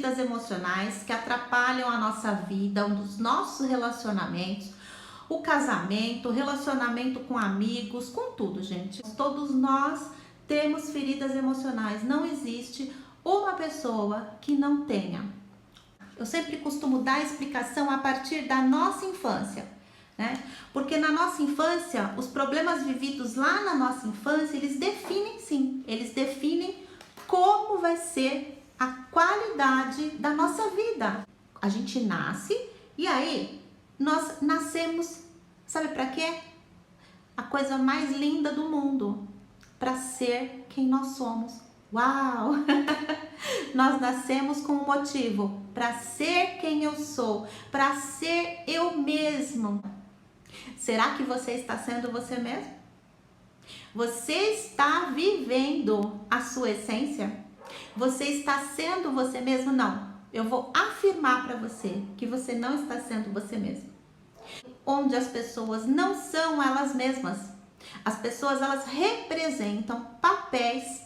feridas emocionais que atrapalham a nossa vida, um dos nossos relacionamentos, o casamento, o relacionamento com amigos, com tudo, gente. Todos nós temos feridas emocionais. Não existe uma pessoa que não tenha. Eu sempre costumo dar a explicação a partir da nossa infância, né? Porque na nossa infância, os problemas vividos lá na nossa infância, eles definem sim, eles definem como vai ser a qualidade da nossa vida. A gente nasce e aí nós nascemos, sabe para quê? A coisa mais linda do mundo, para ser quem nós somos. Uau! Nós nascemos com um motivo, para ser quem eu sou, para ser eu mesmo. Será que você está sendo você mesmo? Você está vivendo a sua essência? Você está sendo você mesmo? Não. Eu vou afirmar para você que você não está sendo você mesmo. Onde as pessoas não são elas mesmas. As pessoas, elas representam papéis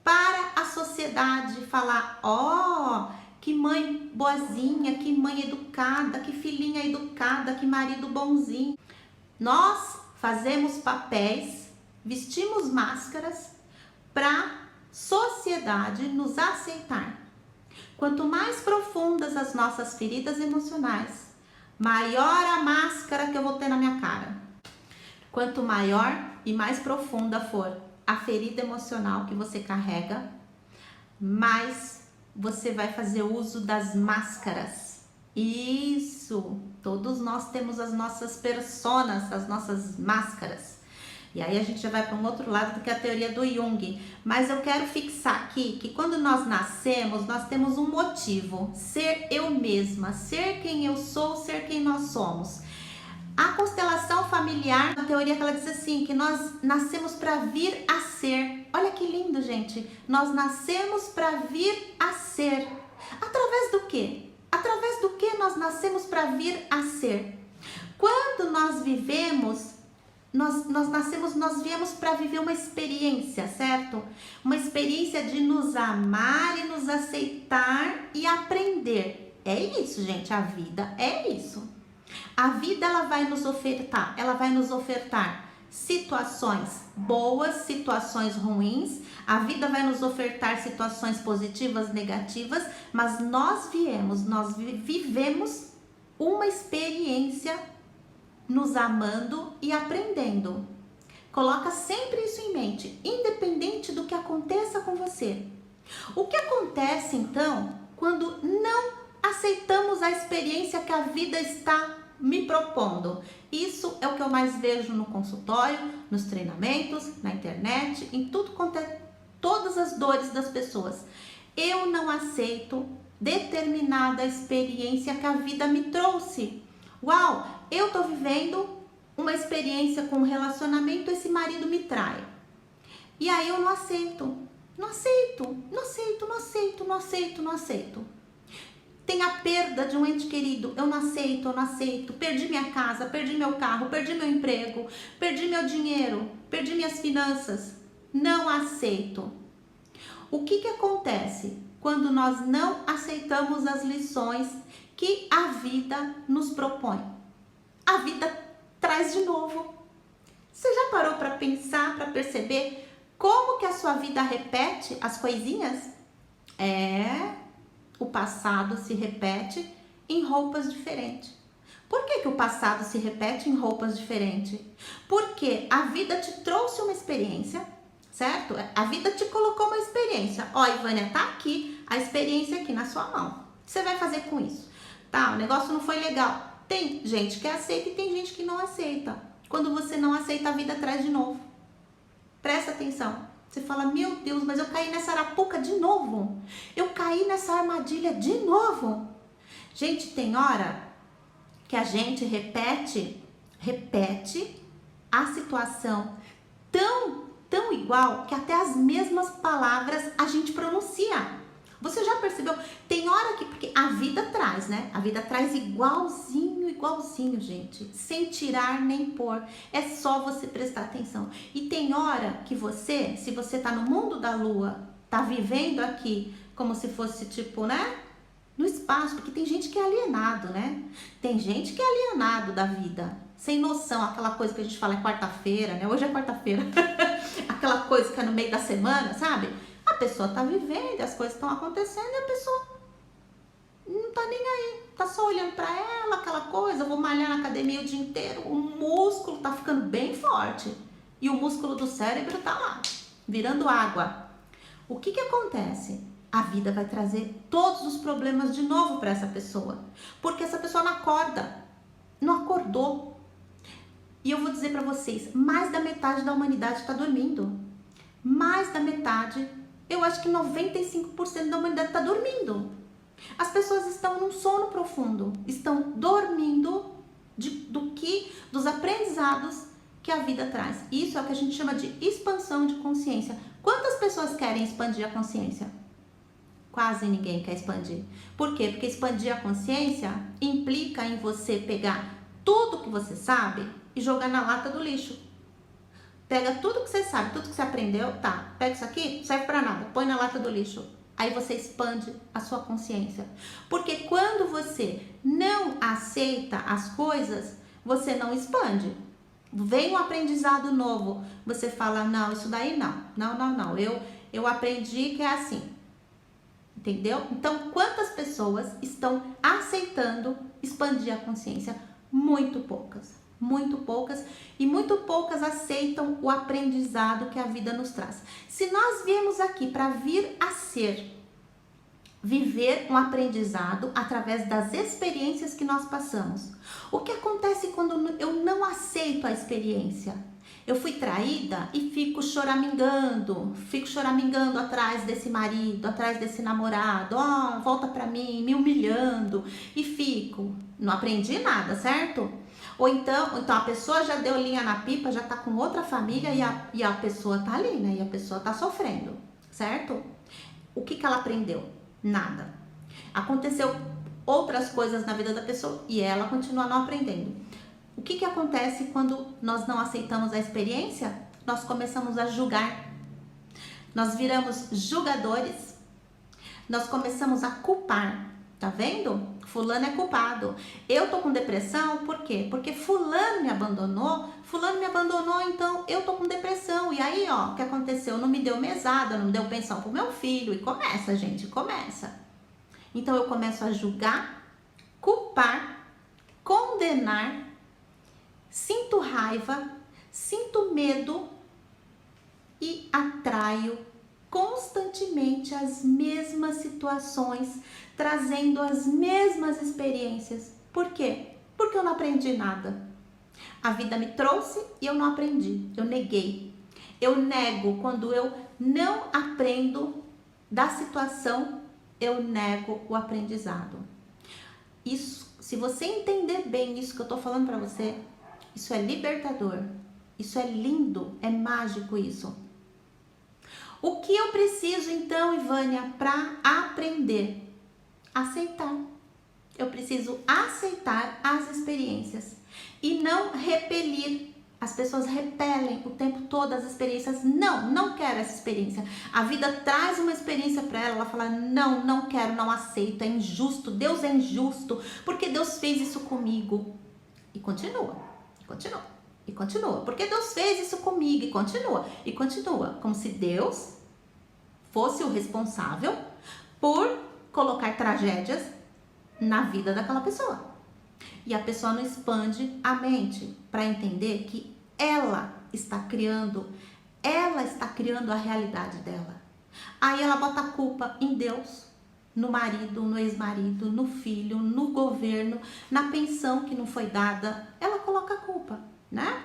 para a sociedade falar, ó, que mãe boazinha, que mãe educada, que filhinha educada, que marido bonzinho. Nós fazemos papéis, vestimos máscaras para sociedade nos aceitar. Quanto mais profundas as nossas feridas emocionais, maior a máscara que eu vou ter na minha cara. Quanto maior e mais profunda for a ferida emocional que você carrega, mais você vai fazer uso das máscaras. Isso! Todos nós temos as nossas personas, as nossas máscaras. E aí a gente já vai para um outro lado do que a teoria do Jung. Mas eu quero fixar aqui que quando nós nascemos, nós temos um motivo. Ser eu mesma, ser quem eu sou, ser quem nós somos. A constelação familiar, uma teoria que ela diz assim, que nós nascemos para vir a ser. Olha que lindo, gente. Nós nascemos para vir a ser. Através do quê? Através do que nós nascemos para vir a ser? Quando nós vivemos, nós viemos para viver uma experiência, certo? Uma experiência de nos amar e nos aceitar e aprender. É isso, gente, a vida é isso. A vida, ela vai nos ofertar situações boas, situações ruins. A vida vai nos ofertar situações positivas, negativas, mas nós vivemos uma experiência nos amando e aprendendo. Coloca sempre isso em mente, independente do que aconteça com você. O que acontece então quando não aceitamos a experiência que a vida está me propondo? Isso é o que eu mais vejo no consultório, nos treinamentos, na internet, em tudo quanto é, todas as dores das pessoas. Eu não aceito determinada experiência que a vida me trouxe. Uau, eu tô vivendo uma experiência com um relacionamento, esse marido me trai. E aí eu não aceito. Tem a perda de um ente querido, eu não aceito. Perdi minha casa, perdi meu carro, perdi meu emprego, perdi meu dinheiro, perdi minhas finanças. Não aceito. O que acontece quando nós não aceitamos as lições que a vida nos propõe? A vida traz de novo. Você já parou para pensar, para perceber como que a sua vida repete as coisinhas? O passado se repete em roupas diferentes. Por que o passado se repete em roupas diferentes? Porque a vida te trouxe uma experiência, certo? A vida te colocou uma experiência. Ó, Ivânia, tá aqui a experiência aqui na sua mão. O que você vai fazer com isso? Tá, o negócio não foi legal. Tem gente que aceita e tem gente que não aceita. Quando você não aceita, a vida traz de novo. Presta atenção. Você fala, meu Deus, mas eu caí nessa arapuca de novo. Eu caí nessa armadilha de novo. Gente, tem hora que a gente repete a situação tão igual que até as mesmas palavras a gente pronuncia. Você já percebeu? Tem hora que, porque a vida traz, né? A vida traz igualzinho, gente. Sem tirar nem pôr. É só você prestar atenção. E tem hora que você, se você tá no mundo da lua, tá vivendo aqui como se fosse tipo, né? no espaço, porque tem gente que é alienado, né? Tem gente que é alienado da vida, sem noção, aquela coisa que a gente fala é quarta-feira, né? Hoje é quarta-feira, aquela coisa que é no meio da semana, sabe? A pessoa tá vivendo, as coisas estão acontecendo e a pessoa não tá nem aí, tá só olhando pra ela, aquela coisa, eu vou malhar na academia o dia inteiro, o músculo tá ficando bem forte e o músculo do cérebro tá lá, virando água. O que que acontece? A vida vai trazer todos os problemas de novo para essa pessoa, porque essa pessoa não acorda, não acordou. E eu vou dizer para vocês, mais da metade da humanidade está dormindo. Mais da metade, eu acho que 95% da humanidade está dormindo. As pessoas estão num sono profundo, estão dormindo dos aprendizados que a vida traz. Isso é o que a gente chama de expansão de consciência. Quantas pessoas querem expandir a consciência? Quase ninguém quer expandir. Por quê? Porque expandir a consciência implica em você pegar tudo que você sabe e jogar na lata do lixo. Pega tudo que você sabe, tudo que você aprendeu, tá, pega isso aqui, não serve pra nada, põe na lata do lixo. Aí você expande a sua consciência. Porque quando você não aceita as coisas, você não expande. Vem um aprendizado novo, você fala, não, isso daí não, eu aprendi que é assim. Entendeu? Então, quantas pessoas estão aceitando expandir a consciência? Muito poucas. Muito poucas, e muito poucas aceitam o aprendizado que a vida nos traz. Se nós viemos aqui para vir a ser, viver um aprendizado através das experiências que nós passamos, o que acontece quando eu não aceito a experiência? Eu fui traída e fico choramingando atrás desse marido, atrás desse namorado, volta pra mim, me humilhando, e fico, não aprendi nada, certo? Ou então a pessoa já deu linha na pipa, já tá com outra família e a pessoa tá ali, né? E a pessoa tá sofrendo, certo? O que que ela aprendeu? Nada. Aconteceu outras coisas na vida da pessoa e ela continua não aprendendo. O que que acontece quando nós não aceitamos a experiência? Nós começamos a julgar. Nós viramos julgadores. Nós começamos a culpar. Tá vendo? Fulano é culpado. Eu tô com depressão, por quê? Porque fulano me abandonou, então eu tô com depressão. E aí, ó, o que aconteceu? Não me deu mesada, não me deu pensão pro meu filho. E começa, gente, começa. Então eu começo a julgar, culpar, condenar, sinto raiva, sinto medo e atraio constantemente as mesmas situações, trazendo as mesmas experiências. Por quê? Porque eu não aprendi nada. A vida me trouxe e eu não aprendi, eu neguei. Eu nego quando eu não aprendo da situação, eu nego o aprendizado. Isso, se você entender bem isso que eu tô falando pra você, isso é libertador, isso é lindo, é mágico isso. O que eu preciso então, Ivânia, para aprender? Aceitar. Eu preciso aceitar as experiências e não repelir. As pessoas repelem o tempo todo as experiências. Não quero essa experiência. A vida traz uma experiência para ela, ela fala, não quero, não aceito, é injusto, Deus é injusto, porque Deus fez isso comigo. E continua, porque Deus fez isso comigo, e continua, como se Deus fosse o responsável por colocar tragédias na vida daquela pessoa. E a pessoa não expande a mente para entender que ela está criando a realidade dela. Aí ela bota a culpa em Deus, no marido, no ex-marido, no filho, no governo, na pensão que não foi dada. Ela coloca a culpa, né?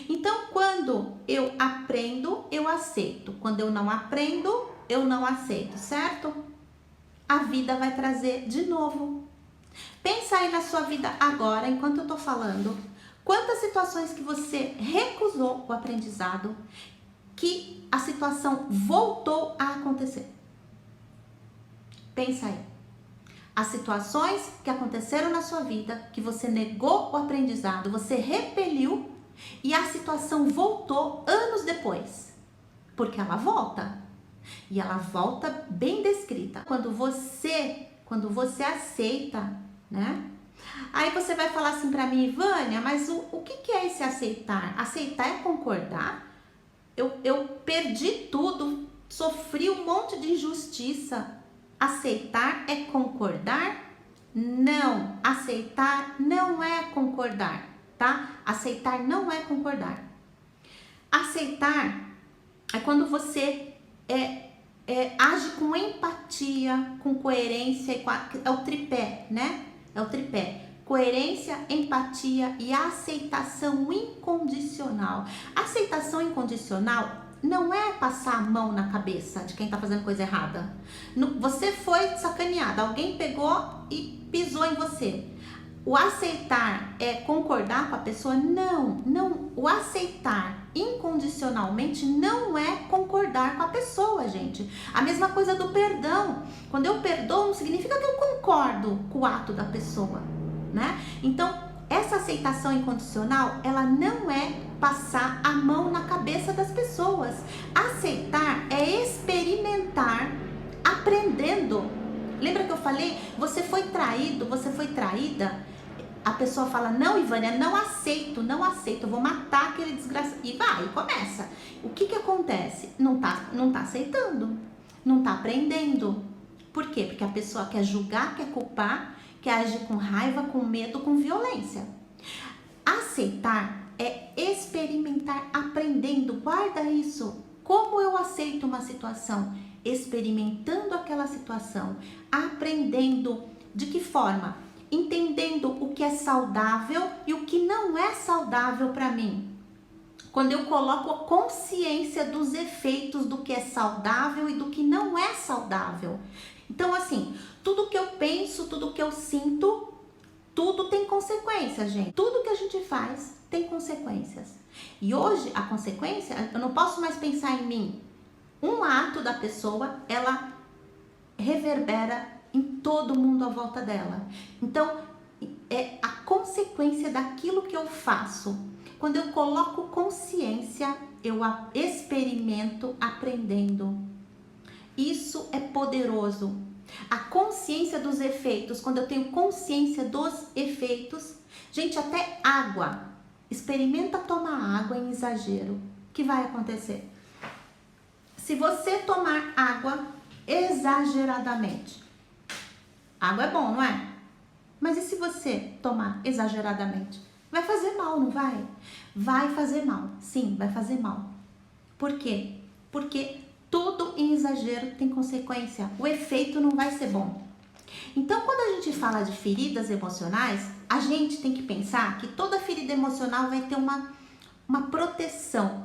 Então, quando eu aprendo, eu aceito. Quando eu não aprendo, eu não aceito, certo? A vida vai trazer de novo. Pensa aí na sua vida agora, enquanto eu tô falando. Quantas situações que você recusou o aprendizado, que a situação voltou a acontecer? Pensa aí. As situações que aconteceram na sua vida, que você negou o aprendizado, você repeliu, e a situação voltou anos depois, porque ela volta, e ela volta bem descrita. Quando você quando você aceita, né? Aí você vai falar assim pra mim, Vânia, mas o que é esse aceitar? Aceitar é concordar? Eu perdi tudo, sofri um monte de injustiça. Aceitar é concordar? Não, aceitar não é concordar, tá? Aceitar não é concordar. Aceitar é quando você age com empatia, com coerência, é o tripé, né? É o tripé. Coerência, empatia e aceitação incondicional. Aceitação incondicional não é passar a mão na cabeça de quem tá fazendo coisa errada. Você foi sacaneada, alguém pegou e pisou em você. O aceitar é concordar com a pessoa? Não. O aceitar incondicionalmente não é concordar com a pessoa, gente. A mesma coisa do perdão. Quando eu perdoo, não significa que eu concordo com o ato da pessoa, né? Então, essa aceitação incondicional, ela não é passar a mão na cabeça das pessoas. Aceitar é experimentar aprendendo. Lembra que eu falei? Você foi traído, você foi traída. A pessoa fala, não, Ivânia, não aceito, eu vou matar aquele desgraçado. E vai, começa. O que acontece? Não tá aceitando, não tá aprendendo. Por quê? Porque a pessoa quer julgar, quer culpar, quer agir com raiva, com medo, com violência. Aceitar é experimentar aprendendo. Guarda isso. Como eu aceito uma situação? Experimentando aquela situação, aprendendo. De que forma? Entendendo o que é saudável e o que não é saudável para mim. Quando eu coloco a consciência dos efeitos do que é saudável e do que não é saudável. Então, assim, tudo que eu penso, tudo que eu sinto, tudo tem consequências, gente. Tudo que a gente faz tem consequências. E hoje, a consequência, eu não posso mais pensar em mim. Um ato da pessoa, ela reverbera em todo mundo à volta dela. Então, é a consequência daquilo que eu faço. Quando eu coloco consciência, eu experimento aprendendo. Isso é poderoso. A consciência dos efeitos, quando eu tenho consciência dos efeitos, gente, até água. Experimenta tomar água em exagero. O que vai acontecer? Se você tomar água exageradamente, água é bom, não é? Mas e se você tomar exageradamente? Vai fazer mal, não vai? Vai fazer mal, sim, vai fazer mal. Por quê? Porque tudo em exagero tem consequência. O efeito não vai ser bom. Então, quando a gente fala de feridas emocionais, a gente tem que pensar que toda ferida emocional vai ter uma proteção.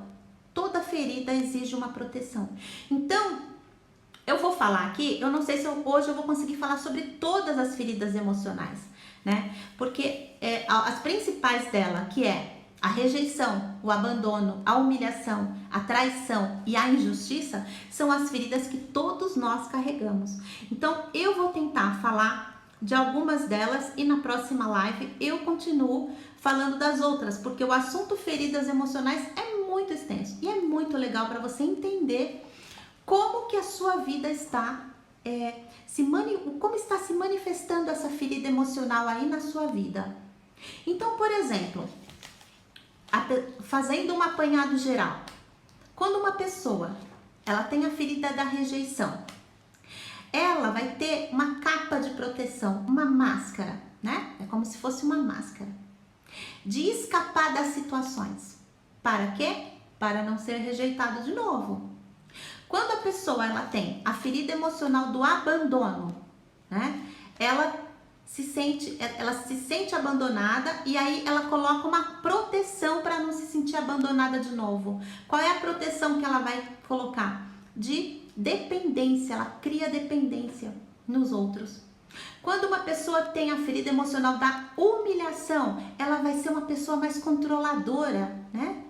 Toda ferida exige uma proteção. Então, eu vou falar aqui, eu não sei se hoje eu vou conseguir falar sobre todas as feridas emocionais, né? Porque as principais dela, que é a rejeição, o abandono, a humilhação, a traição e a injustiça, são as feridas que todos nós carregamos. Então, eu vou tentar falar de algumas delas e na próxima live eu continuo falando das outras, porque o assunto feridas emocionais é muito extenso e é muito legal para você entender como que a sua vida está, como está se manifestando essa ferida emocional aí na sua vida. Então, por exemplo, fazendo um apanhado geral, quando uma pessoa ela tem a ferida da rejeição, ela vai ter uma capa de proteção, uma máscara, né? É como se fosse uma máscara de escapar das situações. Para quê? Para não ser rejeitado de novo. Quando a pessoa ela tem a ferida emocional do abandono, né? Ela se sente abandonada e aí ela coloca uma proteção para não se sentir abandonada de novo. Qual é a proteção que ela vai colocar? De dependência, ela cria dependência nos outros. Quando uma pessoa tem a ferida emocional da humilhação, ela vai ser uma pessoa mais controladora, né?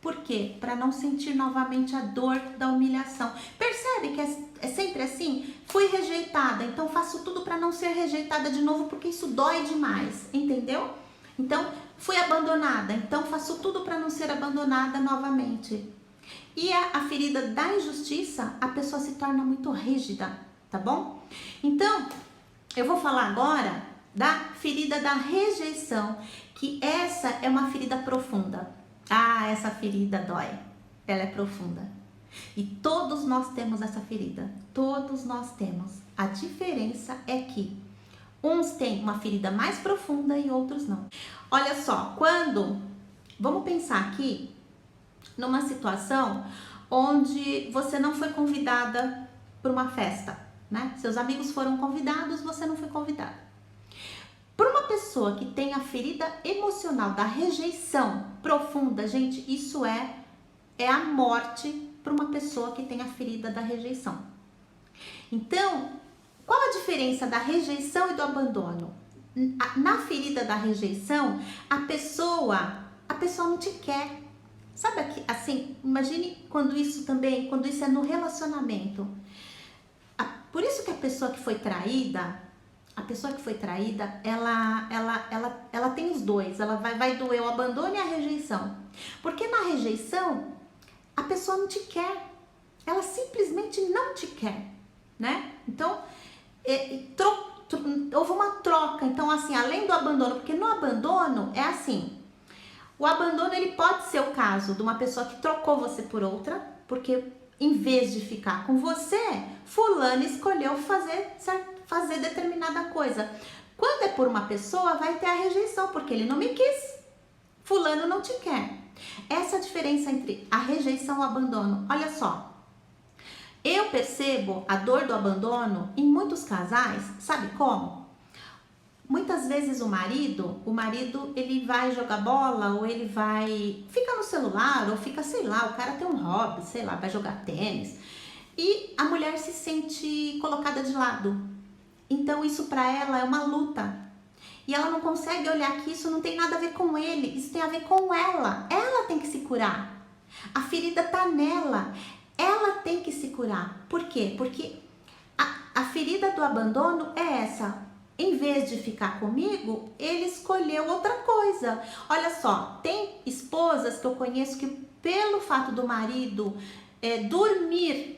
Por quê? Para não sentir novamente a dor da humilhação. Percebe que é sempre assim? Fui rejeitada, então faço tudo para não ser rejeitada de novo, porque isso dói demais, entendeu? Então, fui abandonada, então faço tudo para não ser abandonada novamente. E a ferida da injustiça, a pessoa se torna muito rígida, tá bom? Então, Eu vou falar agora da ferida da rejeição, que essa é uma ferida profunda. Ah, essa ferida dói, ela é profunda. E todos nós temos essa ferida, todos nós temos. A diferença é que uns têm uma ferida mais profunda e outros não. Olha só, vamos pensar aqui numa situação onde você não foi convidada para uma festa, né? Seus amigos foram convidados, você não foi convidada. Para uma pessoa que tem a ferida emocional da rejeição profunda, gente, isso é a morte para uma pessoa que tem a ferida da rejeição. Então, qual a diferença da rejeição e do abandono? Na ferida da rejeição, a pessoa não te quer. Sabe aqui, assim, imagine quando isso é no relacionamento. Por isso que a pessoa que foi traída, ela tem os dois, ela vai doer o abandono e a rejeição. Porque na rejeição, a pessoa não te quer, ela simplesmente não te quer, né? Então, houve uma troca, então assim, além do abandono, porque no abandono é assim, o abandono ele pode ser o caso de uma pessoa que trocou você por outra, porque em vez de ficar com você, fulano escolheu fazer determinada coisa. Quando é por uma pessoa, vai ter a rejeição, porque ele não me quis, fulano não te quer. Essa é a diferença entre a rejeição e o abandono. Olha só, eu percebo a dor do abandono em muitos casais, sabe como? Muitas vezes o marido ele vai jogar bola, ou ele fica no celular, ou fica, sei lá, o cara tem um hobby, sei lá, vai jogar tênis, e a mulher se sente colocada de lado. Então isso para ela é uma luta. E ela não consegue olhar que isso não tem nada a ver com ele, isso tem a ver com ela. Ela tem que se curar. A ferida tá nela. Ela tem que se curar. Por quê? Porque a ferida do abandono é essa. Em vez de ficar comigo, ele escolheu outra coisa. Olha só, tem esposas que eu conheço que pelo fato do marido dormir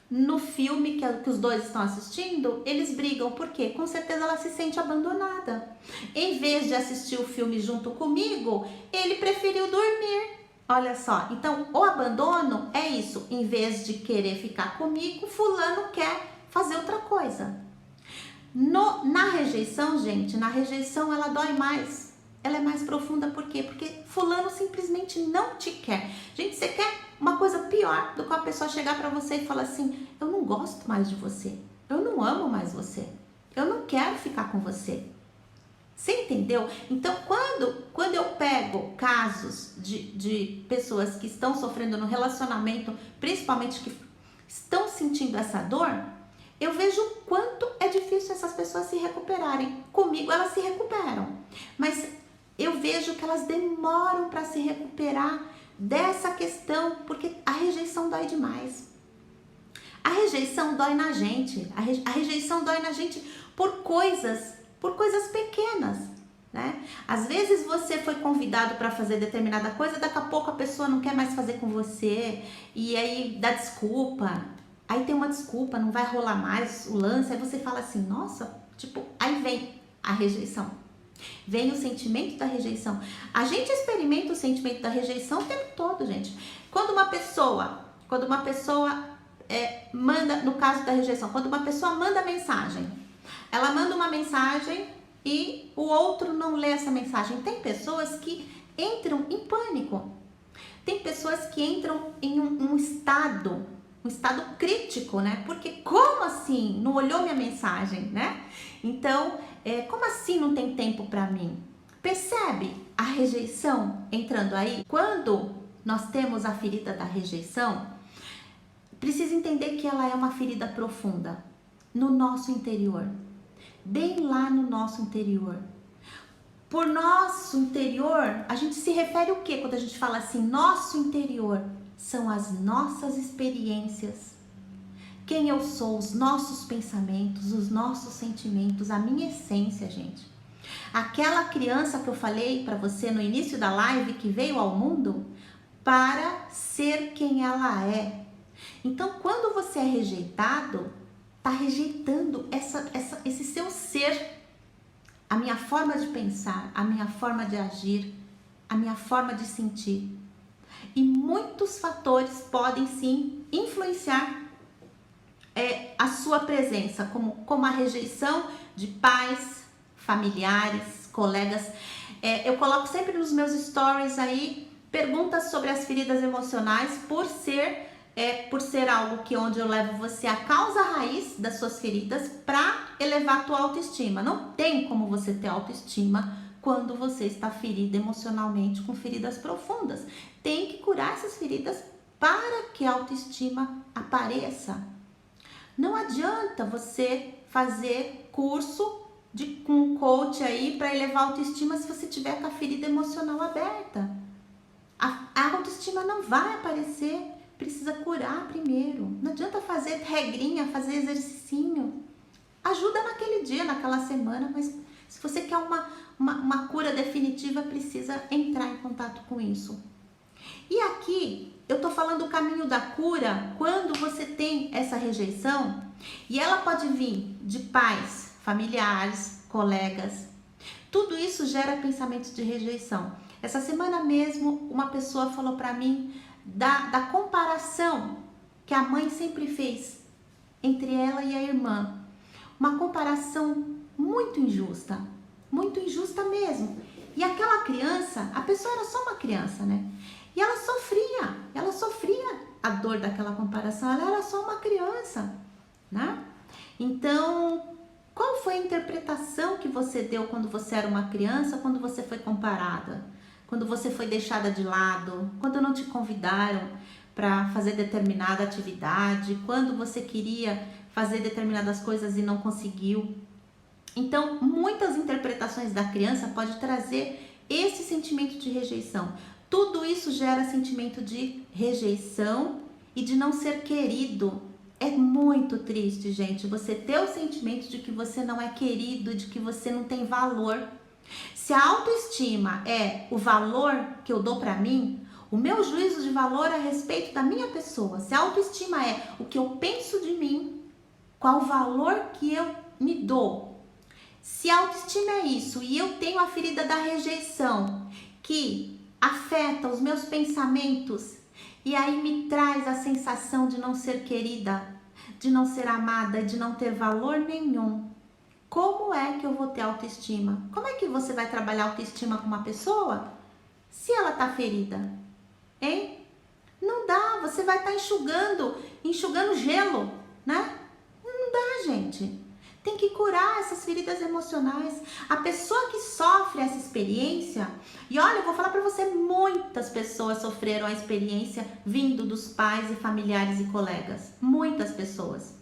no filme que os dois estão assistindo, eles brigam. Por quê? Com certeza ela se sente abandonada. Em vez de assistir o filme junto comigo, ele preferiu dormir. Olha só, então o abandono é isso. Em vez de querer ficar comigo, fulano quer fazer outra coisa. Na rejeição, gente, ela dói mais. Ela é mais profunda, por quê? Porque fulano simplesmente não te quer. Gente, você quer uma coisa pior do que uma pessoa chegar pra você e falar assim: eu não gosto mais de você, eu não amo mais você, eu não quero ficar com você. Você entendeu? Então, quando eu pego casos de pessoas que estão sofrendo no relacionamento, principalmente que estão sentindo essa dor, eu vejo o quanto é difícil essas pessoas se recuperarem. Comigo elas se recuperam, mas eu vejo que elas demoram para se recuperar dessa questão, porque a rejeição dói demais. A rejeição dói na gente, a rejeição dói na gente por coisas pequenas, né? Às vezes você foi convidado para fazer determinada coisa, daqui a pouco a pessoa não quer mais fazer com você, e aí dá desculpa. Aí tem uma desculpa, não vai rolar mais o lance, aí você fala assim, nossa, aí vem a rejeição. Vem o sentimento da rejeição. A gente experimenta o sentimento da rejeição o tempo todo, gente. Quando uma pessoa manda, no caso da rejeição, quando uma pessoa manda mensagem, ela manda uma mensagem e o outro não lê essa mensagem. Tem pessoas que entram em pânico. Tem pessoas que entram em um estado crítico, né? Porque como assim? Não olhou minha mensagem, né? Então, como assim não tem tempo para mim? Percebe a rejeição entrando aí? Quando nós temos a ferida da rejeição, precisa entender que ela é uma ferida profunda no nosso interior, bem lá no nosso interior. Por nosso interior, a gente se refere o quê quando a gente fala assim, nosso interior? São as nossas experiências, quem eu sou, os nossos pensamentos, os nossos sentimentos, a minha essência, gente. Aquela criança que eu falei para você no início da live que veio ao mundo para ser quem ela é. Então, quando você é rejeitado, tá rejeitando esse seu ser a minha forma de pensar, a minha forma de agir, a minha forma de sentir. E muitos fatores podem sim influenciar a sua presença, como a rejeição de pais, familiares, colegas. Eu coloco sempre nos meus stories aí perguntas sobre as feridas emocionais, por ser algo que onde eu levo você a causa raiz das suas feridas para elevar a tua autoestima. Não tem como você ter autoestima quando você está ferida emocionalmente, com feridas profundas. Tem que curar essas feridas para que a autoestima apareça. Não adianta você fazer curso com um coach aí para elevar a autoestima se você tiver com a ferida emocional aberta. A autoestima não vai aparecer, precisa curar primeiro. Não adianta fazer regrinha, fazer exercício. Ajuda naquele dia, naquela semana, mas se você quer uma cura definitiva, precisa entrar em contato com isso. E aqui eu tô falando do caminho da cura quando você tem essa rejeição, e ela pode vir de pais, familiares, colegas. Tudo isso gera pensamentos de rejeição. Essa semana mesmo, uma pessoa falou para mim da comparação que a mãe sempre fez entre ela e a irmã. Uma comparação muito injusta mesmo. E aquela criança, a pessoa era só uma criança, né? E ela sofria a dor daquela comparação, ela era só uma criança, né? Então, qual foi a interpretação que você deu quando você era uma criança, quando você foi comparada? Quando você foi deixada de lado, quando não te convidaram para fazer determinada atividade, quando você queria fazer determinadas coisas e não conseguiu. Então, muitas interpretações da criança pode trazer esse sentimento de rejeição. Tudo isso gera sentimento de rejeição e de não ser querido. É muito triste, gente, você ter o sentimento de que você não é querido, de que você não tem valor. Se a autoestima é o valor que eu dou para mim, o meu juízo de valor a respeito da minha pessoa, se a autoestima é o que eu penso de mim, qual o valor que eu me dou, se a autoestima é isso e eu tenho a ferida da rejeição que afeta os meus pensamentos e aí me traz a sensação de não ser querida, de não ser amada, de não ter valor nenhum. Como é que eu vou ter autoestima? Como é que você vai trabalhar autoestima com uma pessoa se ela tá ferida? Hein? Não dá, você vai estar enxugando gelo, né? Não dá, gente. Tem que curar essas feridas emocionais. A pessoa que sofre essa experiência, e olha, eu vou falar para você, muitas pessoas sofreram a experiência vindo dos pais e familiares e colegas. Muitas pessoas.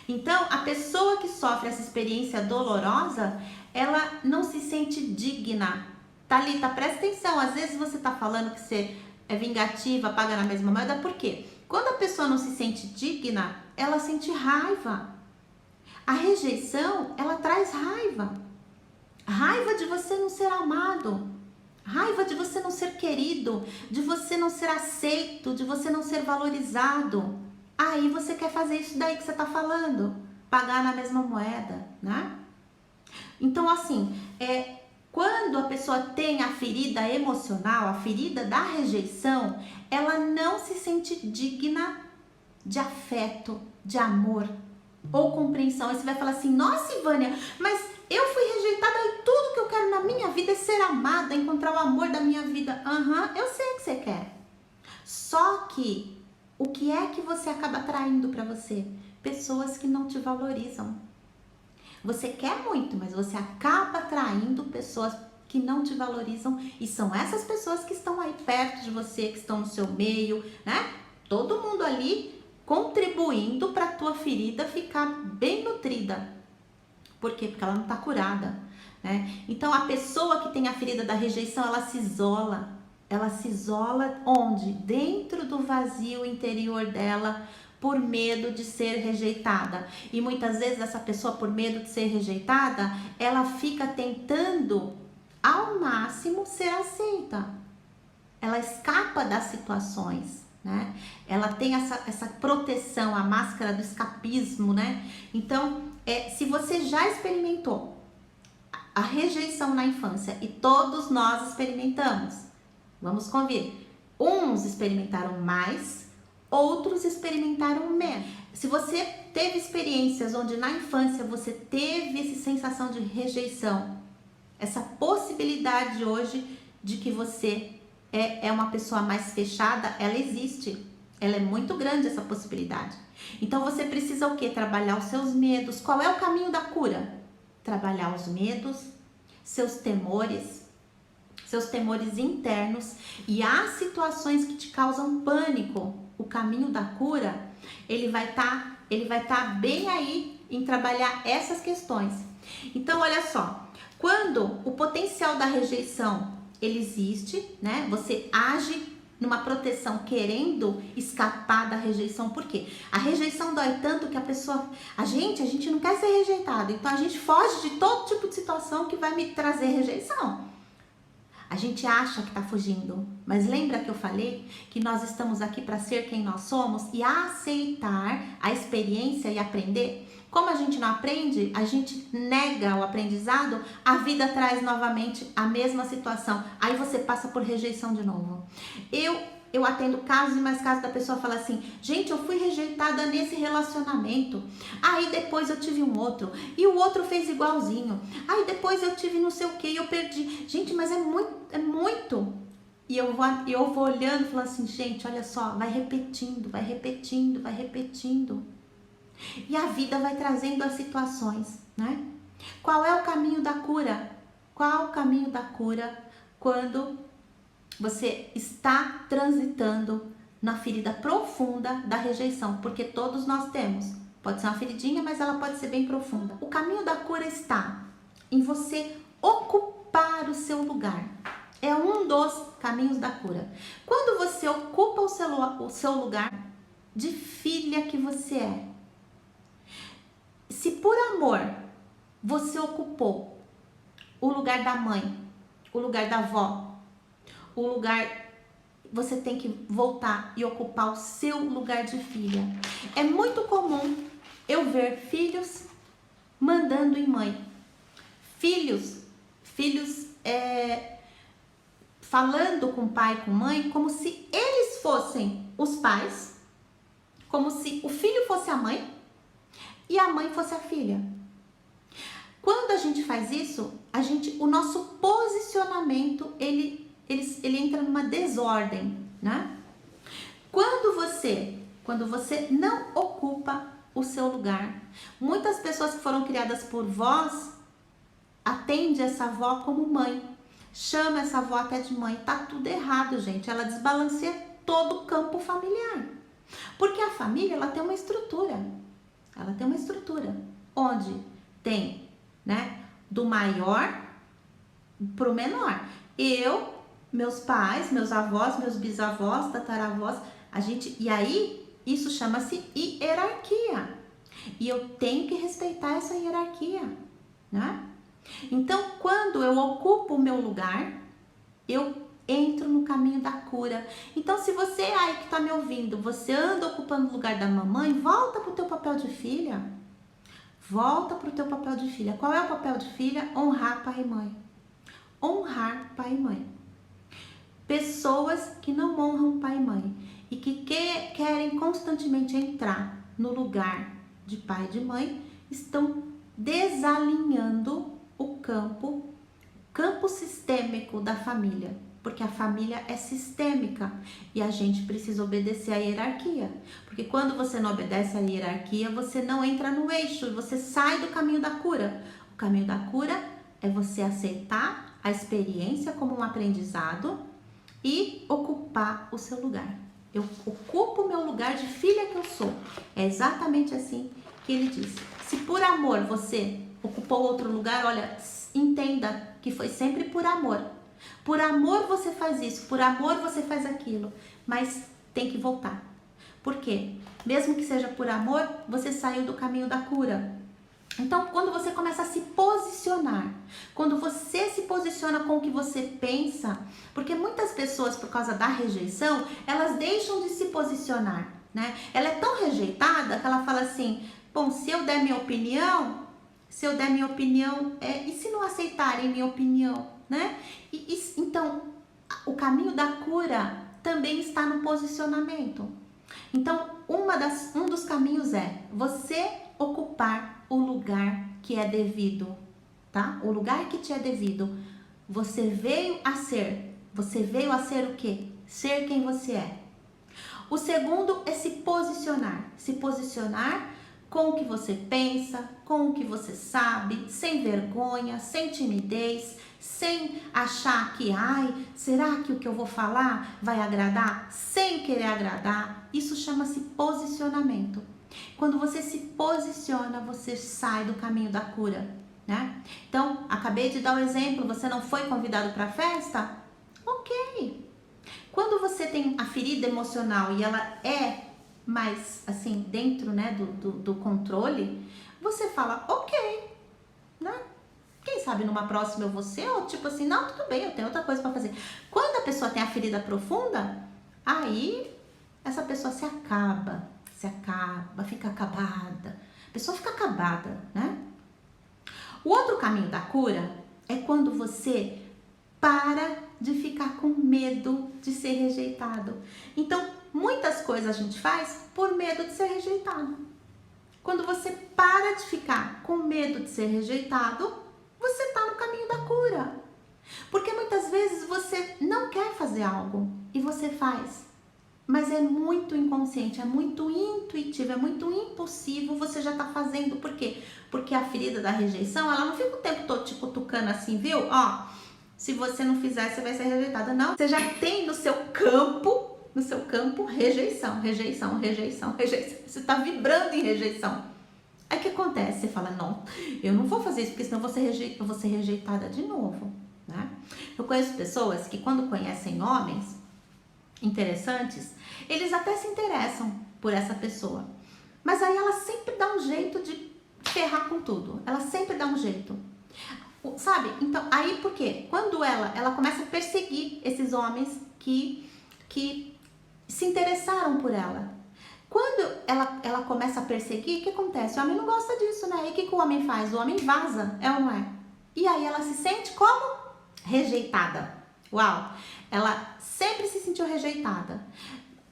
Então, a pessoa que sofre essa experiência dolorosa, ela não se sente digna. Thalita, presta atenção, às vezes você tá falando que você é vingativa, paga na mesma moeda, por quê? Quando a pessoa não se sente digna, ela sente raiva. A rejeição, ela traz raiva. Raiva de você não ser amado. Raiva de você não ser querido, de você não ser aceito, de você não ser valorizado. Aí você quer fazer isso daí que você tá falando, pagar na mesma moeda, né? Então, assim, quando a pessoa tem a ferida emocional, a ferida da rejeição, ela não se sente digna de afeto, de amor ou compreensão. Aí você vai falar assim, nossa, Ivânia, mas eu fui rejeitada e tudo que eu quero na minha vida é ser amada, encontrar o amor da minha vida. Eu sei o que você quer. Só que o que é que você acaba atraindo para você? Pessoas que não te valorizam. Você quer muito, mas você acaba atraindo pessoas que não te valorizam, e são essas pessoas que estão aí perto de você, que estão no seu meio, né? Todo mundo ali contribuindo para a tua ferida ficar bem nutrida. Por quê? Porque ela não está curada, né? Então, a pessoa que tem a ferida da rejeição, ela se isola. Ela se isola onde? Dentro do vazio interior dela, por medo de ser rejeitada. E muitas vezes essa pessoa, por medo de ser rejeitada, ela fica tentando ao máximo ser aceita. Ela escapa das situações, né? Ela tem essa proteção, a máscara do escapismo, né? Então, se você já experimentou a rejeição na infância e todos nós experimentamos. Vamos convir. Uns experimentaram mais, outros experimentaram menos. Se você teve experiências onde na infância você teve essa sensação de rejeição, essa possibilidade hoje de que você é uma pessoa mais fechada, ela existe. Ela é muito grande, essa possibilidade. Então você precisa o quê? Trabalhar os seus medos. Qual é o caminho da cura? Trabalhar os medos, seus temores internos e as situações que te causam pânico. O caminho da cura, ele vai tá bem aí em trabalhar essas questões. Então, olha só, quando o potencial da rejeição ele existe, né? Você age numa proteção querendo escapar da rejeição. Por quê? A rejeição dói tanto que a gente não quer ser rejeitado, então a gente foge de todo tipo de situação que vai me trazer rejeição. A gente acha que tá fugindo, mas lembra que eu falei que nós estamos aqui para ser quem nós somos e aceitar a experiência e aprender? Como a gente não aprende, a gente nega o aprendizado, a vida traz novamente a mesma situação. Aí você passa por rejeição de novo. Eu atendo casos e mais casos da pessoa fala assim: gente, eu fui rejeitada nesse relacionamento. Aí depois eu tive um outro e o outro fez igualzinho. Aí depois eu tive não sei o que e eu perdi. Gente, mas é muito. E eu vou olhando e falando assim: gente, olha só, vai repetindo. E a vida vai trazendo as situações, né? Qual é o caminho da cura? Qual o caminho da cura quando você está transitando na ferida profunda da rejeição? Porque todos nós temos. Pode ser uma feridinha, mas ela pode ser bem profunda. O caminho da cura está em você ocupar o seu lugar. É um dos caminhos da cura. Quando você ocupa o seu lugar de filha que você é, se por amor você ocupou o lugar da mãe, o lugar da avó, o lugar, você tem que voltar e ocupar o seu lugar de filha. É muito comum eu ver filhos mandando em mãe, filhos falando com pai e com mãe como se eles fossem os pais, como se o filho fosse a mãe e a mãe fosse a filha. Quando a gente faz isso, o nosso posicionamento ele entra numa desordem, né? Quando você não ocupa o seu lugar, muitas pessoas que foram criadas por vós atende essa avó como mãe, chama essa avó até de mãe. Tá tudo errado, gente. Ela desbalanceia todo o campo familiar, porque a família ela tem uma estrutura. Ela tem uma estrutura onde tem, né, do maior pro menor. Meus pais, meus avós, meus bisavós, tataravós, e aí isso chama-se hierarquia. E eu tenho que respeitar essa hierarquia, né? Então, quando eu ocupo o meu lugar, eu entro no caminho da cura. Então, se você aí que tá me ouvindo, você anda ocupando o lugar da mamãe, volta pro teu papel de filha. Volta pro teu papel de filha. Qual é o papel de filha? Honrar pai e mãe. Honrar pai e mãe. Pessoas que não honram pai e mãe e que querem constantemente entrar no lugar de pai e de mãe, estão desalinhando o campo sistêmico da família. Porque a família é sistêmica e a gente precisa obedecer à hierarquia. Porque quando você não obedece à hierarquia, você não entra no eixo, você sai do caminho da cura. O caminho da cura é você aceitar a experiência como um aprendizado e ocupar o seu lugar. Eu ocupo o meu lugar de filha que eu sou. É exatamente assim que ele diz. Se por amor você ocupou outro lugar, olha, entenda que foi sempre por amor. Por amor você faz isso, por amor você faz aquilo, mas tem que voltar. Por quê? Mesmo que seja por amor, você saiu do caminho da cura. Então, quando você começa a se posicionar, quando você se posiciona com o que você pensa, porque muitas pessoas, por causa da rejeição, elas deixam de se posicionar, né? Ela é tão rejeitada que ela fala assim: bom, se eu der minha opinião, Se eu der minha opinião, e se não aceitarem minha opinião, né? Então, o caminho da cura também está no posicionamento. Então, um dos caminhos é você ocupar o lugar que é devido, tá? O lugar que te é devido. Você veio a ser o quê? Ser quem você é. O segundo é se posicionar. Se posicionar com o que você pensa, com o que você sabe, sem vergonha, sem timidez, sem achar que, será que o que eu vou falar vai agradar? Sem querer agradar. Isso chama-se posicionamento. Quando você se posiciona, você sai do caminho da cura, né? Então, acabei de dar o exemplo, você não foi convidado para a festa? Ok. Quando você tem a ferida emocional e ela é mais assim, dentro, né, do controle, você fala, ok, né? Quem sabe numa próxima eu vou ser, ou tipo assim, não, tudo bem, eu tenho outra coisa para fazer. Quando a pessoa tem a ferida profunda, aí essa pessoa se acaba, fica acabada. A pessoa fica acabada, né? O outro caminho da cura é quando você para de ficar com medo de ser rejeitado. Então, muitas coisas a gente faz por medo de ser rejeitado. Quando você para de ficar com medo de ser rejeitado, você está no caminho da cura. Porque muitas vezes você não quer fazer algo e você faz. Mas é muito inconsciente, é muito intuitivo, é muito impulsivo, você já tá fazendo. Por quê? Porque a ferida da rejeição, ela não fica o tempo todo te cutucando assim, viu? Ó, se você não fizer, você vai ser rejeitada. Não, você já tem no seu campo, rejeição. Você tá vibrando em rejeição. Aí o que acontece? Você fala, não, eu não vou fazer isso, porque senão eu vou ser rejeitada de novo, né? Eu conheço pessoas que quando conhecem homens interessantes, eles até se interessam por essa pessoa, mas aí ela sempre dá um jeito de ferrar com tudo, ela sempre dá um jeito, sabe? Então, aí por quê? Quando ela começa a perseguir esses homens que se interessaram por ela, quando ela começa a perseguir, o que acontece? O homem não gosta disso, né? E o que o homem faz? O homem vaza, é ou não é? E aí ela se sente como? Rejeitada. Uau! Ela sempre se sentiu rejeitada.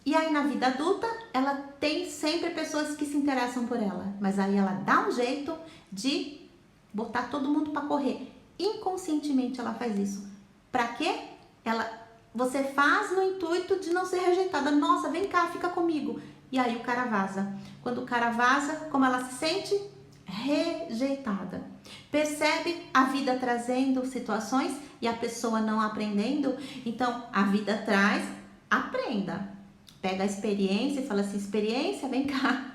E aí na vida adulta, ela tem sempre pessoas que se interessam por ela. Mas aí ela dá um jeito de botar todo mundo para correr. Inconscientemente ela faz isso. Para quê? Você faz no intuito de não ser rejeitada. Nossa, vem cá, fica comigo. E aí o cara vaza. Quando o cara vaza, como ela se sente? Rejeitada. Percebe a vida trazendo situações e a pessoa não aprendendo? Então, a vida traz, aprenda. Pega a experiência e fala assim, experiência, vem cá.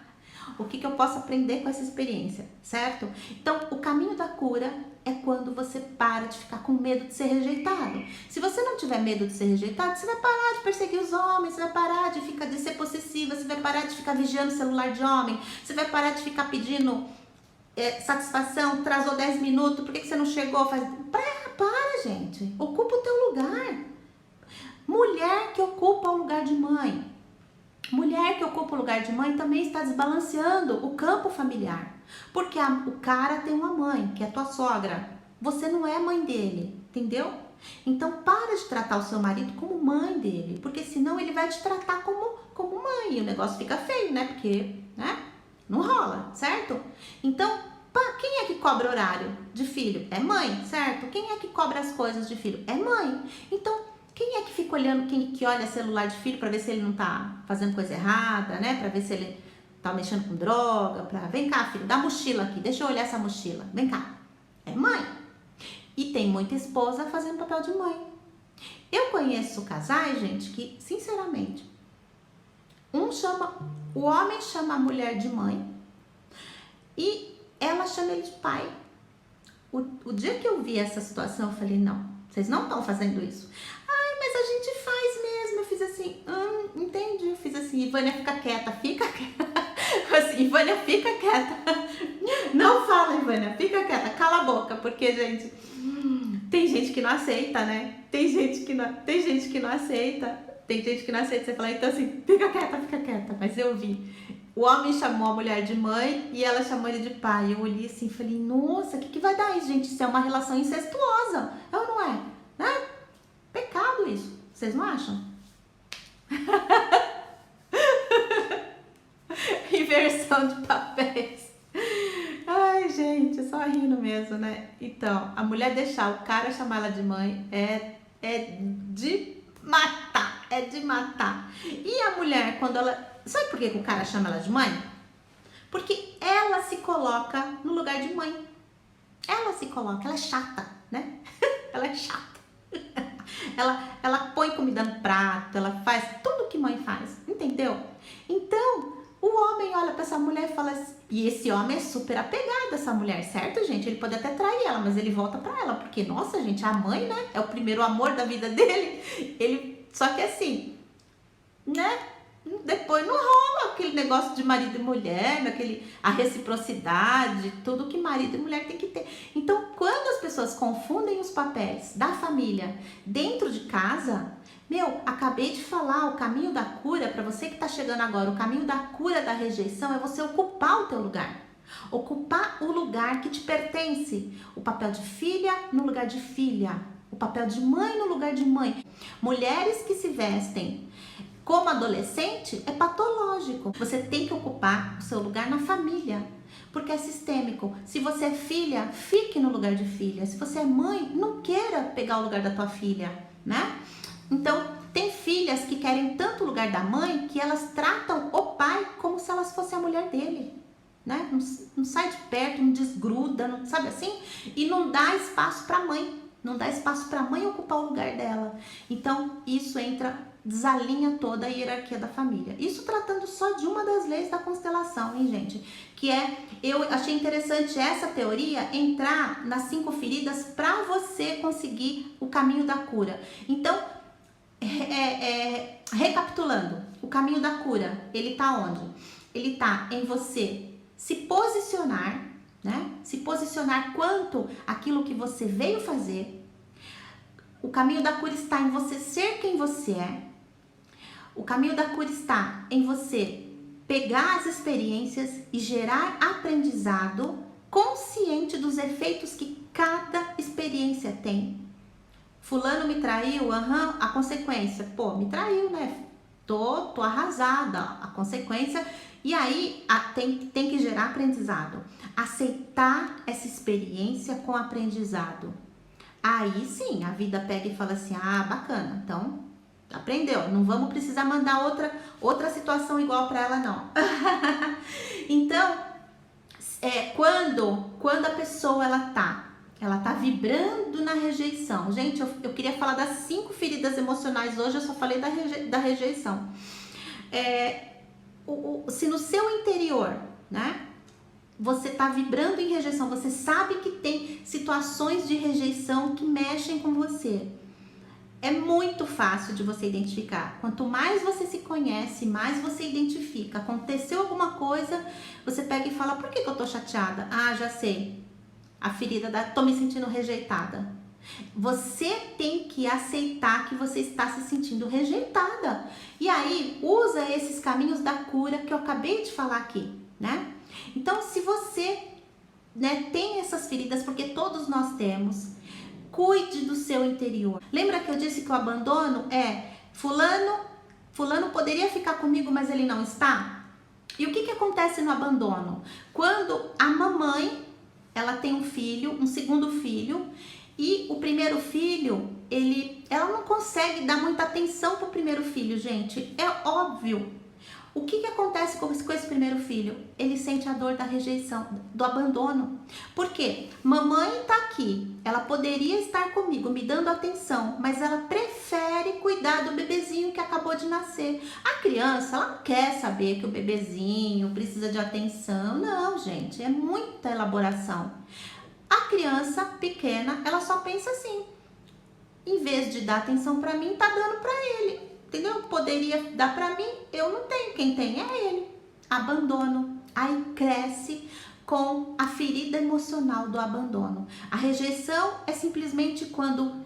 O que eu posso aprender com essa experiência, certo? Então, o caminho da cura é quando você para de ficar com medo de ser rejeitado. Se você não tiver medo de ser rejeitado, você vai parar de perseguir os homens, você vai parar de ser possessiva, você vai parar de ficar vigiando o celular de homem, você vai parar de ficar pedindo satisfação, atrasou 10 minutos, por que você não chegou? Para, gente, ocupa o teu lugar. Mulher que ocupa o lugar de mãe. Mulher que ocupa o lugar de mãe também está desbalanceando o campo familiar. Porque o cara tem uma mãe, que é tua sogra. Você não é mãe dele, entendeu? Então, para de tratar o seu marido como mãe dele. Porque senão ele vai te tratar como mãe. E o negócio fica feio, né? Porque, né? Não rola, certo? Então, quem é que cobra horário de filho? É mãe, certo? Quem é que cobra as coisas de filho? É mãe. Então, quem é que fica olhando, que olha celular de filho para ver se ele não tá fazendo coisa errada, né? Para ver se ele tá mexendo com droga, vem cá, filho, dá a mochila aqui, deixa eu olhar essa mochila, vem cá. É mãe. E tem muita esposa fazendo papel de mãe. Eu conheço casais, gente, que, sinceramente, o homem chama a mulher de mãe e ela chama ele de pai. O dia que eu vi essa situação, eu falei, não, vocês não estão fazendo isso. Mas a gente faz mesmo. Eu fiz assim, entendi. Eu fiz assim, Ivânia, fica quieta. Assim, Ivânia, fica quieta. Não fala, Ivânia, fica quieta, cala a boca. Porque, gente, tem gente que não aceita, né? Tem gente que não aceita. Você fala, então assim, fica quieta. Mas eu vi. O homem chamou a mulher de mãe e ela chamou ele de pai. Eu olhei assim e falei, nossa, o que vai dar isso, gente? Isso é uma relação incestuosa, é ou não é? Né? Pecado isso, vocês não acham? Inversão de papéis. Ai, gente, só rindo mesmo, né? Então, a mulher deixar o cara chamar ela de mãe é de matar, é de matar. E a mulher, quando ela... Sabe por que o cara chama ela de mãe? Porque ela se coloca no lugar de mãe. Ela se coloca, ela é chata, né? Ela é chata. Ela põe comida no prato, ela faz tudo que mãe faz, entendeu? Então, o homem olha pra essa mulher e fala assim, e esse homem é super apegado a essa mulher, certo, gente? Ele pode até trair ela, mas ele volta pra ela, porque, nossa, gente, a mãe, né? É o primeiro amor da vida dele. Só que assim, né? Depois não rola aquele negócio de marido e mulher, a reciprocidade, tudo que marido e mulher tem que ter. Então, quando as pessoas confundem os papéis da família dentro de casa, acabei de falar, o caminho da cura, para você que tá chegando agora, o caminho da cura da rejeição é você ocupar o teu lugar. Ocupar o lugar que te pertence. O papel de filha no lugar de filha. O papel de mãe no lugar de mãe. Mulheres que se vestem como adolescente é patológico. Você tem que ocupar o seu lugar na família, porque é sistêmico. Se você é filha, fique no lugar de filha. Se você é mãe, não queira pegar o lugar da tua filha, né? Então, tem filhas que querem tanto o lugar da mãe que elas tratam o pai como se elas fossem a mulher dele, né? Não sai de perto, não desgruda, não, sabe assim? E não dá espaço para a mãe. Não dá espaço para a mãe ocupar o lugar dela. Então, isso desalinha toda a hierarquia da família. Isso tratando só de uma das leis da constelação, hein, gente? Que eu achei interessante essa teoria entrar nas 5 feridas para você conseguir o caminho da cura. Então, recapitulando, o caminho da cura, ele tá onde? Ele tá em você se posicionar, né? Se posicionar quanto aquilo que você veio fazer. O caminho da cura está em você ser quem você é. O caminho da cura está em você pegar as experiências e gerar aprendizado consciente dos efeitos que cada experiência tem. Fulano me traiu, a consequência, me traiu, né? Tô arrasada, a consequência. E aí tem que gerar aprendizado. Aceitar essa experiência com aprendizado. Aí sim, a vida pega e fala assim, bacana, então aprendeu, não vamos precisar mandar outra situação igual para ela não. Então, quando a pessoa ela tá vibrando na rejeição. Gente, eu queria falar das 5 feridas emocionais hoje, eu só falei da rejeição. Se no seu interior, né, você tá vibrando em rejeição, você sabe que tem situações de rejeição que mexem com você. É muito fácil de você identificar. Quanto mais você se conhece, mais você identifica. Aconteceu alguma coisa, você pega e fala, por que eu tô chateada? Já sei. A ferida tô me sentindo rejeitada. Você tem que aceitar que você está se sentindo rejeitada. E aí, usa esses caminhos da cura que eu acabei de falar aqui, né? Então, se você, né, tem essas feridas, porque todos nós temos, cuide do seu interior. Lembra que eu disse que o abandono fulano poderia ficar comigo, mas ele não está? E o que acontece no abandono? Quando a mamãe, ela tem um filho, um segundo filho, e o primeiro filho, ela não consegue dar muita atenção pro primeiro filho, gente. É óbvio. O que acontece com esse primeiro filho? Ele sente a dor da rejeição, do abandono. Por quê? Mamãe tá aqui, ela poderia estar comigo, me dando atenção, mas ela prefere cuidar do bebezinho que acabou de nascer. A criança, ela não quer saber que o bebezinho precisa de atenção. Não, gente, é muita elaboração. A criança pequena, ela só pensa assim, em vez de dar atenção pra mim, tá dando pra ele. Entendeu? Poderia dar pra mim, eu não tenho. Quem tem é ele. Abandono. Aí cresce com a ferida emocional do abandono. A rejeição é simplesmente quando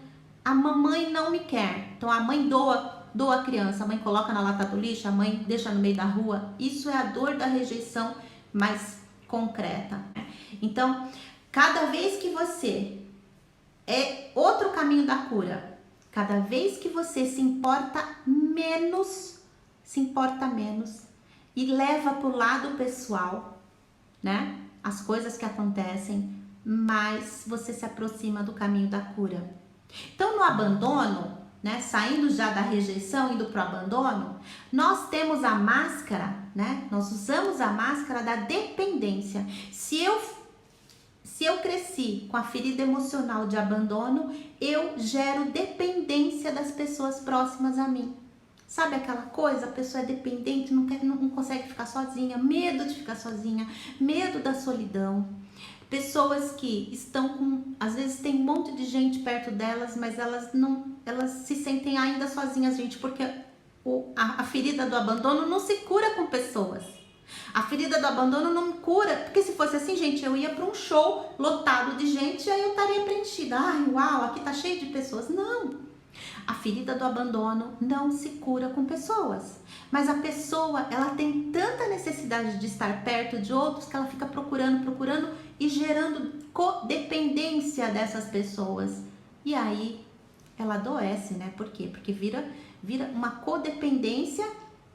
a mamãe não me quer. Então a mãe doa dou a criança, a mãe coloca na lata do lixo, a mãe deixa no meio da rua. Isso é a dor da rejeição mais concreta. Então, cada vez que você é outro caminho da cura, cada vez que você se importa menos e leva pro lado pessoal, né? As coisas que acontecem, mais você se aproxima do caminho da cura. Então, no abandono, né, saindo já da rejeição, indo para o abandono, nós temos a máscara, né? Nós usamos a máscara da dependência. Se eu cresci com a ferida emocional de abandono, eu gero dependência das pessoas próximas a mim. Sabe aquela coisa? A pessoa é dependente, não consegue ficar sozinha, medo de ficar sozinha, medo da solidão. Pessoas que estão com, às vezes tem um monte de gente perto delas, mas elas se sentem ainda sozinhas, gente, porque a ferida do abandono não se cura com pessoas. A ferida do abandono não cura, porque se fosse assim, gente, eu ia para um show lotado de gente e aí eu estaria preenchida. Ai, uau, aqui tá cheio de pessoas. Não. A ferida do abandono não se cura com pessoas, mas a pessoa, ela tem tanta necessidade de estar perto de outros que ela fica procurando e gerando codependência dessas pessoas. E aí ela adoece, né? Por quê? Porque vira uma codependência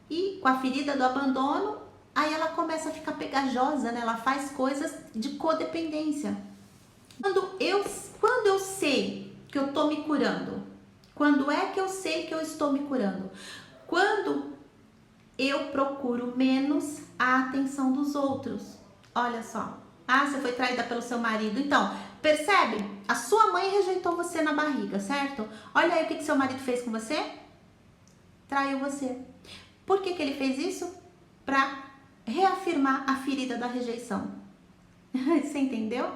e com a ferida do abandono, aí ela começa a ficar pegajosa, né? Ela faz coisas de codependência. Quando eu sei que eu tô me curando, quando é que eu sei que eu estou me curando? Quando eu procuro menos a atenção dos outros. Olha só. Ah, você foi traída pelo seu marido. Então, percebe? A sua mãe rejeitou você na barriga, certo? Olha aí o que seu marido fez com você. Traiu você. Por que ele fez isso? Para reafirmar a ferida da rejeição. Você entendeu?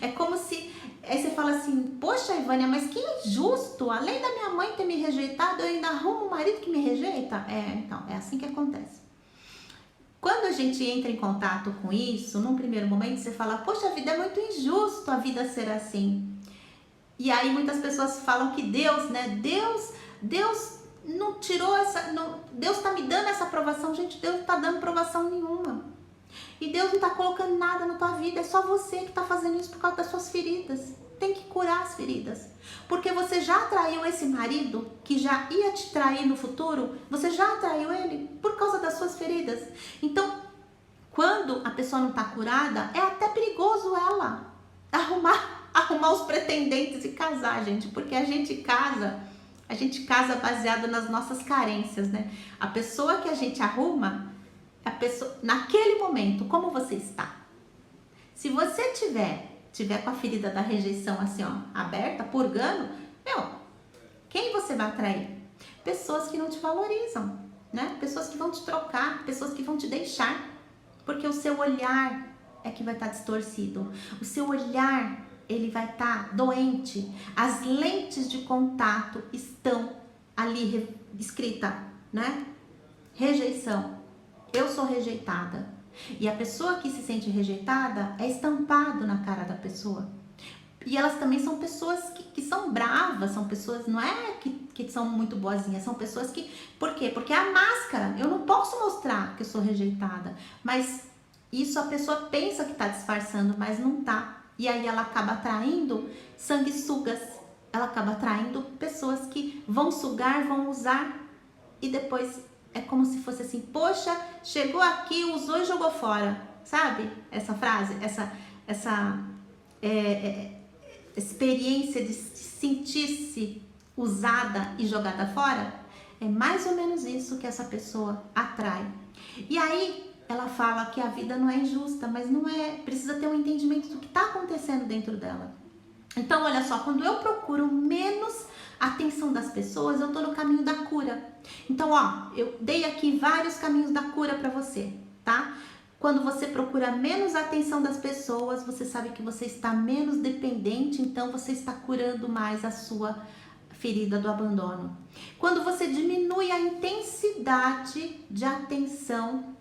É como se... Aí você fala assim, poxa, Ivânia, mas que injusto. Além da minha mãe ter me rejeitado, eu ainda arrumo um marido que me rejeita? Então, é assim que acontece. Quando a gente entra em contato com isso, num primeiro momento você fala, poxa, a vida é muito injusto a vida ser assim. E aí muitas pessoas falam que Deus, né? Deus não tirou essa... Deus tá me dando essa aprovação. Gente, Deus não tá dando aprovação nenhuma. E Deus não tá colocando nada na tua vida, é só você que tá fazendo isso por causa das suas feridas. Tem que curar as feridas. Porque você já atraiu esse marido que já ia te trair no futuro, você já atraiu ele por causa das suas feridas. Então, quando a pessoa não tá curada, é até perigoso ela arrumar os pretendentes e casar, gente, porque a gente casa baseado nas nossas carências, né? A pessoa que a gente arruma, a pessoa, naquele momento, como você está? Se você tiver com a ferida da rejeição assim, ó, aberta, purgando, quem você vai atrair? Pessoas que não te valorizam, né? Pessoas que vão te trocar, pessoas que vão te deixar, porque o seu olhar é que vai estar distorcido. O seu olhar, ele vai estar doente. As lentes de contato estão ali escrita, né? Rejeição. Eu sou rejeitada. E a pessoa que se sente rejeitada é estampado na cara da pessoa. E elas também são pessoas que são bravas, são pessoas, não é que são muito boazinhas, são pessoas que... Por quê? Porque é a máscara. Eu não posso mostrar que eu sou rejeitada. Mas isso a pessoa pensa que está disfarçando, mas não tá. E aí ela acaba atraindo sanguessugas. Ela acaba atraindo pessoas que vão sugar, vão usar e depois... É como se fosse assim, poxa, chegou aqui, usou e jogou fora. Sabe essa frase? Essa experiência de sentir-se usada e jogada fora? É mais ou menos isso que essa pessoa atrai. E aí ela fala que a vida não é injusta, mas não é. Precisa ter um entendimento do que está acontecendo dentro dela. Então, olha só, quando eu procuro menos atenção das pessoas, eu tô no caminho da cura. Então, ó, eu dei aqui vários caminhos da cura para você, tá? Quando você procura menos atenção das pessoas, você sabe que você está menos dependente, então você está curando mais a sua ferida do abandono. Quando você diminui a intensidade de atenção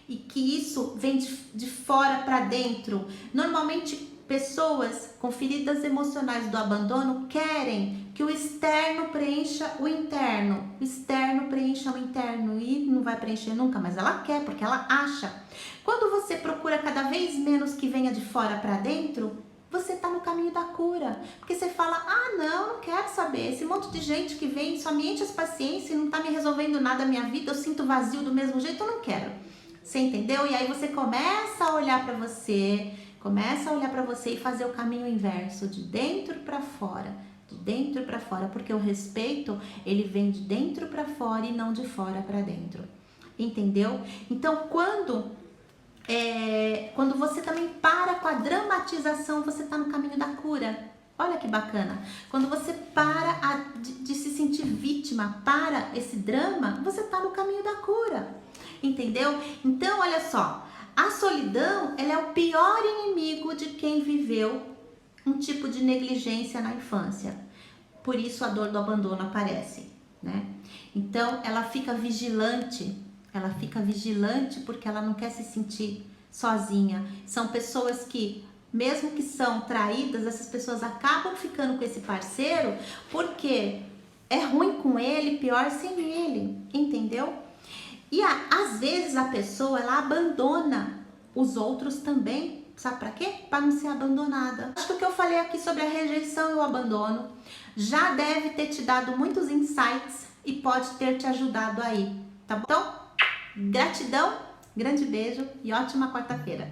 e que isso vem de fora para dentro, normalmente Pessoas com feridas emocionais do abandono querem que o externo preencha o interno, o externo preencha o interno e não vai preencher nunca, mas ela quer porque ela acha. Quando você procura cada vez menos que venha de fora para dentro, você tá no caminho da cura, porque você fala, não quero saber, esse monte de gente que vem só me enche as paciências e não tá me resolvendo nada na minha vida, eu sinto vazio do mesmo jeito, eu não quero. Você entendeu? E aí você começa a olhar para você, e fazer o caminho inverso, de dentro para fora, de dentro para fora, porque o respeito, ele vem de dentro para fora e não de fora para dentro. Entendeu? Então, quando você também para com a dramatização, você está no caminho da cura. Olha que bacana. Quando você para de se sentir vítima, para esse drama, você está no caminho da cura. Entendeu? Então, olha só. A solidão, ela é o pior inimigo de quem viveu um tipo de negligência na infância. Por isso a dor do abandono aparece, né? Então, ela fica vigilante porque ela não quer se sentir sozinha. São pessoas que, mesmo que são traídas, essas pessoas acabam ficando com esse parceiro porque é ruim com ele, pior sem ele, entendeu? E às vezes a pessoa, ela abandona os outros também, sabe pra quê? Para não ser abandonada. Acho que o que eu falei aqui sobre a rejeição e o abandono já deve ter te dado muitos insights e pode ter te ajudado aí, tá bom? Então, gratidão, grande beijo e ótima quarta-feira.